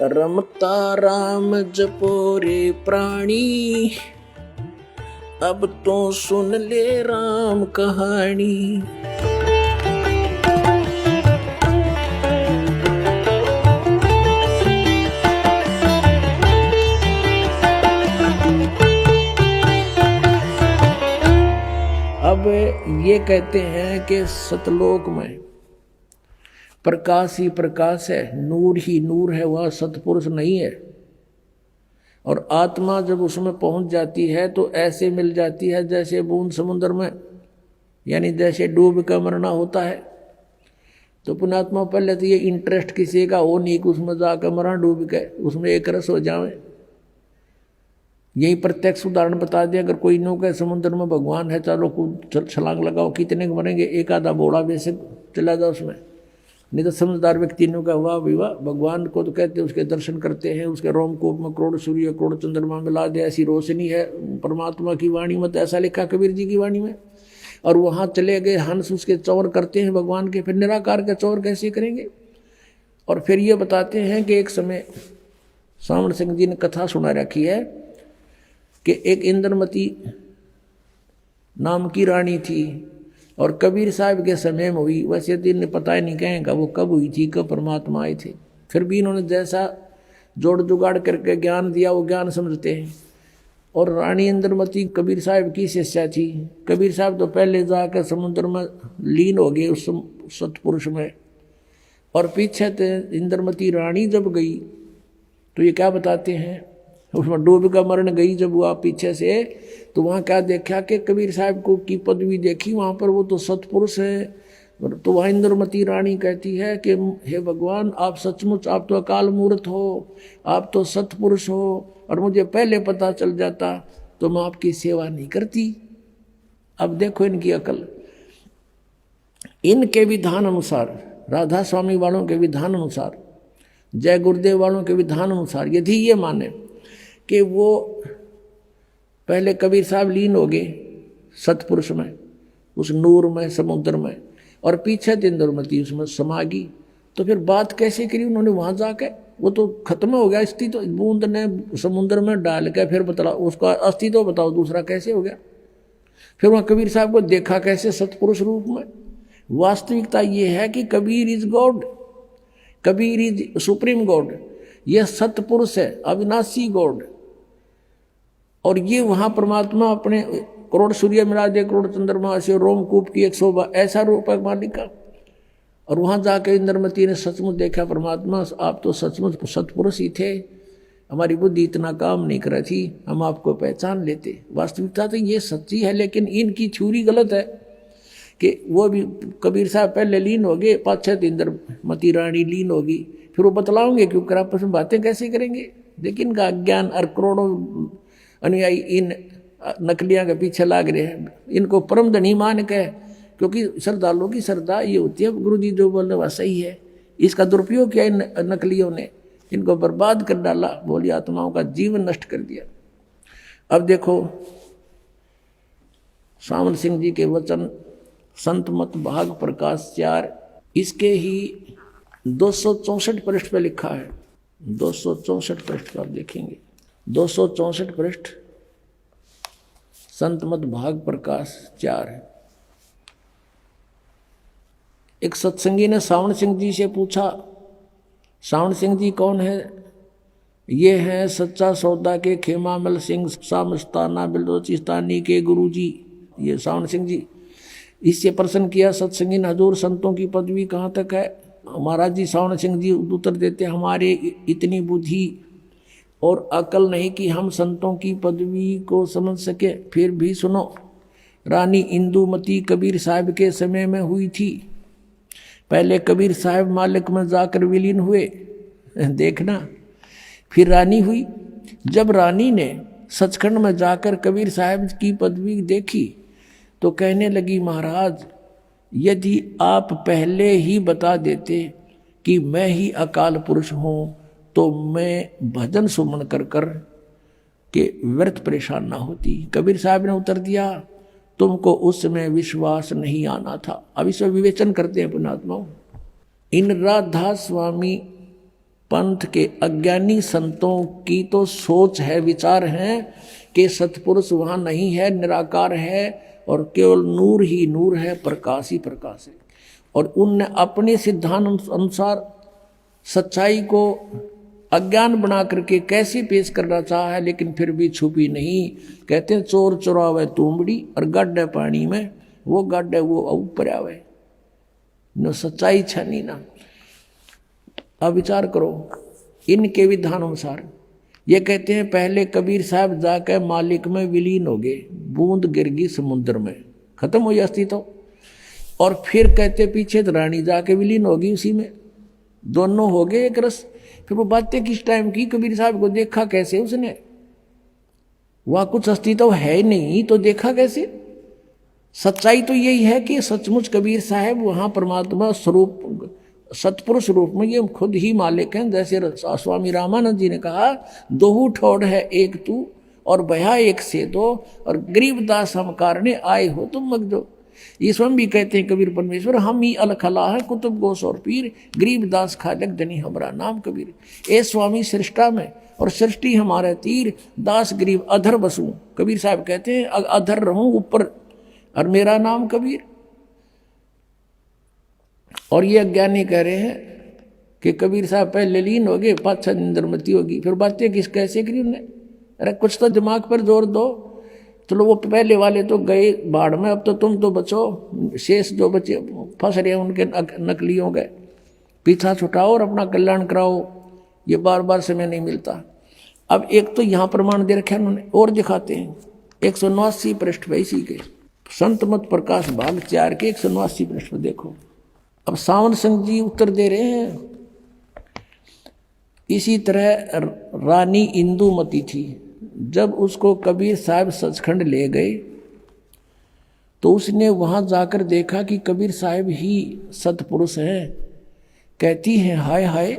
रमता राम जपो रे प्राणी, अब तो सुन ले राम कहानी। अब ये कहते हैं कि सतलोक में प्रकाश ही प्रकाश है, नूर ही नूर है, वह सतपुरुष नहीं है। और आत्मा जब उसमें पहुंच जाती है तो ऐसे मिल जाती है जैसे बूंद समुद्र में, यानी जैसे डूब कर मरना होता है। तो पुण्यात्मा पहले तो ये इंटरेस्ट किसी का हो नहीं कि उसमें जाकर मरा डूब के, उसमें एक रस हो जाए। यही प्रत्यक्ष उदाहरण बता दिया। अगर कोई नो कहे समुद्र में भगवान है, चलो कूद छलांग लगाओ, कितने को मरेंगे, एक आधा बोड़ा वैसे चला जाओ उसमें। नहीं तो समझदार व्यक्ति ने कहा वाह विवाह, भगवान को तो कहते हैं, उसके दर्शन करते हैं, उसके रोमकूप में करोड़ सूर्य करोड़ चंद्रमा मिला दे, ऐसी रोशनी है परमात्मा की वाणी में। तो ऐसा लिखा कबीर जी की वाणी में। और वहाँ चले गए हंस उसके चौर करते हैं भगवान के, फिर निराकार के चौर कैसे करेंगे। और फिर ये बताते हैं कि एक समय सावण सिंह जी ने कथा सुना रखी है कि एक इंद्रमती नाम की रानी थी और कबीर साहब के समय में हुई। वैसे तो इन्हें पता ही नहीं कहेगा वो कब हुई थी, कब परमात्मा आए थे। फिर भी इन्होंने जैसा जोड़ जुगाड़ करके ज्ञान दिया वो ज्ञान समझते हैं। और रानी इंद्रमती कबीर साहब की शिष्या थी। कबीर साहब तो पहले जाकर समुद्र में लीन हो गए उस सतपुरुष में। और पीछे तो इंद्रमती रानी जब गई तो ये क्या बताते हैं, उसमें डूब कर मरण गई जब वो पीछे से, तो वहाँ क्या देखा कि कबीर साहब को की पदवी देखी, वहाँ पर वो तो सतपुरुष है। तो वहाँ इंद्रमती रानी कहती है कि हे भगवान, आप सचमुच, आप तो अकाल मूर्त हो, आप तो सतपुरुष हो, और मुझे पहले पता चल जाता तो मैं आपकी सेवा नहीं करती। अब देखो इनकी अकल। इनके विधान अनुसार, राधा स्वामी वालों के विधान अनुसार, जय गुरुदेव वालों के विधान अनुसार, यदि ये माने कि वो पहले कबीर साहब लीन हो गए सतपुरुष में, उस नूर में, समुद्र में, और पीछे इंद्रमती उसमें समा गई, तो फिर बात कैसे करी उन्होंने वहाँ जाके? वो तो खत्म हो गया अस्तित्व, तो बूंद ने समुद्र में डाल के फिर बताओ उसका अस्तित्व तो बताओ दूसरा कैसे हो गया? फिर वहाँ कबीर साहब को देखा कैसे सतपुरुष रूप में? वास्तविकता ये है कि Kabir is God, Kabir is supreme God, यह सतपुरुष है, अविनाशी गॉड। और ये वहाँ परमात्मा अपने करोड़ सूर्य मिला दे, करोड़ चंद्रमा से, रोमकूप की 100 ऐसा रूप है मालिक का। और वहाँ जाकर इंद्रमती ने सचमुच देखा, परमात्मा आप तो सचमुच सतपुरुष ही थे, हमारी बुद्धि इतना काम नहीं कर रही थी, हम आपको पहचान लेते। वास्तविकता तो ये सच्ची है, लेकिन इनकी थ्योरी गलत है कि वो भी कबीर साहब पहले लीन हो गए, पाछे इंद्रमती रानी लीन होगी, फिर वो बतलाओगे क्योंकि आपस में बातें कैसे करेंगे। लेकिन इनका अज्ञान और करोड़ों अनुयायी इन नकलियां के पीछे लाग रहे हैं, इनको परम धनी मान के, क्योंकि श्रद्धालुओं की श्रद्धा ये होती है गुरु जी जो बोल रहे वह सही है। इसका दुरुपयोग किया इन नकलियों ने, इनको बर्बाद कर डाला, बोली आत्माओं का जीवन नष्ट कर दिया। अब देखो सावन सिंह जी के वचन, संत मत भाग प्रकाश 4, इसके ही 264 पृष्ठ पे लिखा है। 264 पृष्ठ पर आप देखेंगे, 264 पृष्ठ, संत मत भाग प्रकाश 4 है। एक सत्संगी ने सावण सिंह जी से पूछा, सावण सिंह जी कौन है? ये हैं सच्चा सौदा के खेमामल सिंह सामस्ताना बिलोचिस्तानी के गुरु जी, ये सावण सिंह जी। इससे प्रश्न किया सत्संगी ने, हजूर संतों की पदवी कहाँ तक है? महाराज जी, सावण सिंह जी उत्तर देते, हमारे इतनी बुद्धि और अकल नहीं कि हम संतों की पदवी को समझ सके। फिर भी सुनो, रानी इंदुमती कबीर साहब के समय में हुई थी। पहले कबीर साहब मालिक में जाकर विलीन हुए, देखना, फिर रानी हुई। जब रानी ने सचखंड में जाकर कबीर साहब की पदवी देखी तो कहने लगी, महाराज यदि आप पहले ही बता देते कि मैं ही अकाल पुरुष हूँ तो मैं भजन सुमन कर कर के व्यर्थ परेशान ना होती। कबीर साहब ने उत्तर दिया, तुमको उस समय विश्वास नहीं आना था। अब इसमें विवेचन करते हैं पुण्यात्माओं। इन राधा स्वामी पंथ के अज्ञानी संतों की तो सोच है, विचार है कि सतपुरुष वहाँ नहीं है, निराकार है और केवल नूर ही नूर है, प्रकाश ही प्रकाश है। और उनने अपने सिद्धांत अनुसार सच्चाई को अज्ञान बना करके कैसे पेश करना चाहा है, लेकिन फिर भी छुपी नहीं। कहते हैं चोर चुरावे तुमड़ी और गड्ढे पानी में, वो गड्ढे वो ऊपर आवे न सच्चाई छनी ना। अब विचार करो इनके विधान अनुसार। ये कहते हैं पहले कबीर साहब जाकर मालिक में विलीन हो गए, बूंद गिर गई समुद्र में, खत्म हो गई अस्तित्व। और फिर कहते पीछे रानी जाके विलीन होगी उसी में, दोनों हो गए एक रस। फिर वो बातें किस टाइम की, कबीर साहब को देखा कैसे उसने, वहां कुछ अस्तित्व है नहीं तो देखा कैसे। सच्चाई तो यही है कि सचमुच कबीर साहब वहां परमात्मा स्वरूप सतपुरुष रूप में ये खुद ही मालिक हैं। जैसे स्वामी रामानंद जी ने कहा, दोहू ठोड़ है एक तू और भया एक से दो, और गरीबदास हम कारणे आए हो तुम मगजो। ये स्वयं भी कहते हैं कबीर परमेश्वर, हम ही अलखला है कुतुब गोस और पीर, गरीबदास खालक धनी हमारा नाम कबीर। ए स्वामी सृष्टा में और सृष्टि हमारे तीर, दास गरीब अधर बसूं। कबीर साहब कहते हैं अधर रहूं ऊपर और मेरा नाम कबीर। और ये अज्ञानी कह रहे हैं कि कबीर साहब पहले लीन हो गए, पाँच छह इंद्रमती होगी। फिर बातें किस कैसे करी उन्होंने, अरे कुछ तो दिमाग पर जोर दो। चलो वो पहले वाले तो गए बाढ़ में, अब तो तुम तो बचो, शेष जो बचे फंस रहे हैं उनके नकलियों गए, पीछा छुटाओ और अपना कल्याण कराओ। ये बार बार समय नहीं मिलता। अब एक तो यहाँ प्रमाण दे रखे उन्होंने, और दिखाते हैं 189 पृष्ठ पे इसी के संत मत प्रकाश भाग 4 के 189 पृष्ठ पे देखो। अब सावन सिंह जी उत्तर दे रहे हैं, इसी तरह रानी इंदुमती थी, जब उसको कबीर साहब सचखंड ले गए तो उसने वहां जाकर देखा कि कबीर साहब ही सतपुरुष हैं। कहती हैं हाय हाय,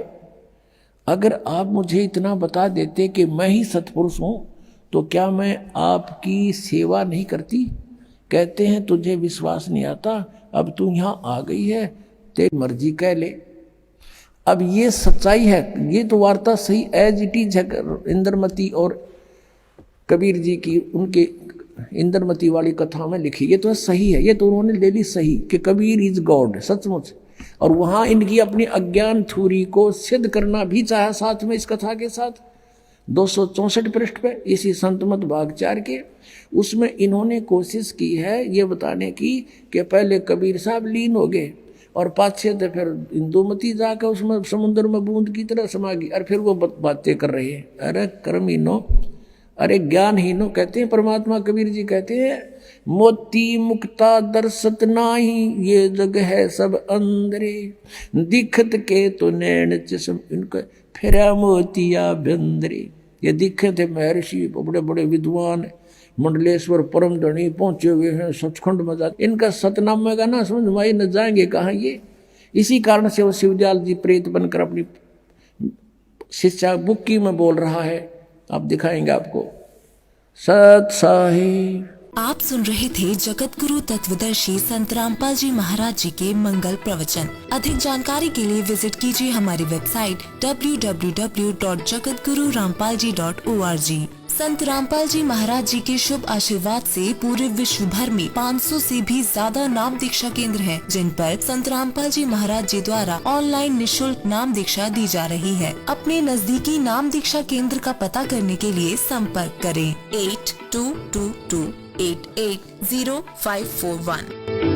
अगर आप मुझे इतना बता देते कि मैं ही सतपुरुष हूं तो क्या मैं आपकी सेवा नहीं करती। कहते हैं तुझे विश्वास नहीं आता, अब तू यहाँ आ गई है, तेरी मर्जी कह ले। अब ये सच्चाई है, ये तो वार्ता सही एज इट इज है इंद्रमती और कबीर जी की, उनके इंद्रमती वाली कथा में लिखी। ये तो सही है, ये तो उन्होंने ले ली सही कि कबीर इज गॉड सचमुच। और वहां इनकी अपनी अज्ञान थ्योरी को सिद्ध करना भी चाहा साथ में इस कथा के साथ 264 पृष्ठ पे इसी संतमत भाग 4 के, उसमें इन्होंने कोशिश की है ये बताने की कि पहले कबीर साहब लीन हो गए और पाछे थे फिर इंदुमती जाकर उसमें समुद्र में बूंद की तरह समा गई। और फिर वो बातें कर रहे हैं, अरे कर्महीनो, अरे ज्ञानहीनो। कहते हैं परमात्मा, कबीर जी कहते हैं मोती मुक्ता दर्शत नाही, ये जग है सब अंदरे, दिखत के तो नैन चश्म इनका फिर मोतिया बंदरे। ये दिखत है महर्षि बड़े बड़े विद्वान मंडलेश्वर परम धनी पहुंचे हुए हैं सचखंड में जाते, इनका सतनामे का ना समझ माई न जाएंगे कहाँ ये। इसी कारण से वो शिवदयाल जी प्रेत बनकर अपनी शिष्या बुक्की में बोल रहा है, आप दिखाएंगे आपको। सत साहिब आप सुन रहे थे जगत गुरु तत्वदर्शी संत रामपाल जी महाराज जी के मंगल प्रवचन। अधिक जानकारी के लिए विजिट कीजिए हमारी वेबसाइट www.jagatgururampalji.org। संत रामपाल जी महाराज जी के शुभ आशीर्वाद से पूरे विश्व भर में 500 से भी ज्यादा नाम दीक्षा केंद्र हैं, जिन पर संत रामपाल जी महाराज जी द्वारा ऑनलाइन निशुल्क नाम दीक्षा दी जा रही है। अपने नजदीकी नाम दीक्षा केंद्र का पता करने के लिए संपर्क करें 8222880541।